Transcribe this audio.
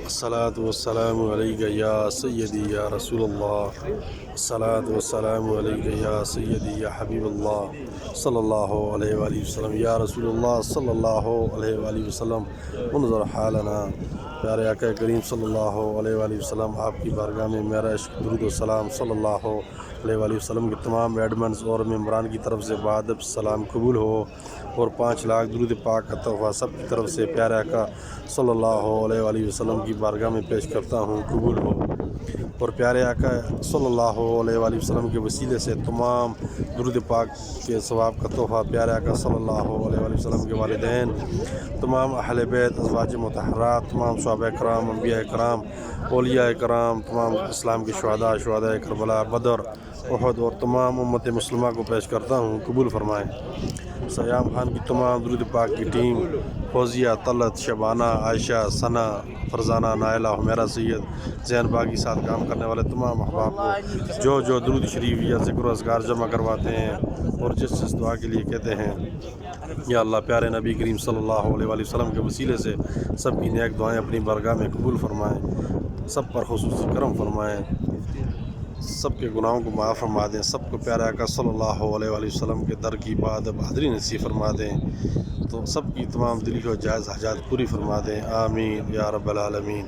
الصلاۃ والسلام علیک یا سیدی یا رسول اللہ، الصلاۃ والسلام علیک یا سیدی یا حبیب اللہ صلی اللہ علیہ وآلہ وسلم، یا رسول اللہ صلی اللہ علیہ وآلہ وسلم انظر حالنا۔ پیارے آقا کریم صلی اللہ علیہ وآلہ وسلم، آپ کی بارگاہ میں میرا عشق درود و سلام صلی اللہ علیہ وآلہ وسلم کے تمام ایڈمنز اور ممبران کی طرف سے بادب سلام قبول ہو، اور 5 لاکھ درود پاک کا تحفہ سب کی طرف سے پیارے آقا صلی اللہ علیہ وآلہ وسلم کی بارگاہ میں پیش کرتا ہوں، قبول ہو۔ اور پیارے آقا صلی اللہ علیہ وآلہ وسلم کے وسیلے سے تمام درود پاک کے ثواب کا تحفہ پیارے آقا صلی اللہ علیہ وآلہ وسلم کے والدین، تمام اہل بیت، ازواج مطہرات، تمام صحابہ کرام، انبیاء کرام، اولیاء کرام، تمام اسلام کے شہداء کربلا، بدر، احد اور تمام امت مسلمہ کو پیش کرتا ہوں، قبول فرمائیں۔ سیام خان کی تمام درود پاک کی ٹیم، فوزیہ، طلعت، شبانہ، عائشہ، ثنا، فرزانہ، نائلہ، حمیرہ سید، زین باغی ساتھ کام کرنے والے تمام احباب کو جو درود شریف یا ذکر و اذکار جمع کرواتے ہیں اور جس دعا کے لیے کہتے ہیں، یا اللہ پیارے نبی کریم صلی اللہ علیہ وآلہ وسلم کے وسیلے سے سب کی نیک دعائیں اپنی بارگاہ میں قبول فرمائیں، سب پر خصوصی کرم فرمائیں، سب کے گناہوں کو معاف فرما دیں، سب کو پیارے آقا صلی اللہ علیہ وآلہ وسلم کے در کی بہادری نصیب فرما دیں، تو سب کی تمام دلی و جائز حاجات پوری فرما دیں، آمین یا رب العالمین۔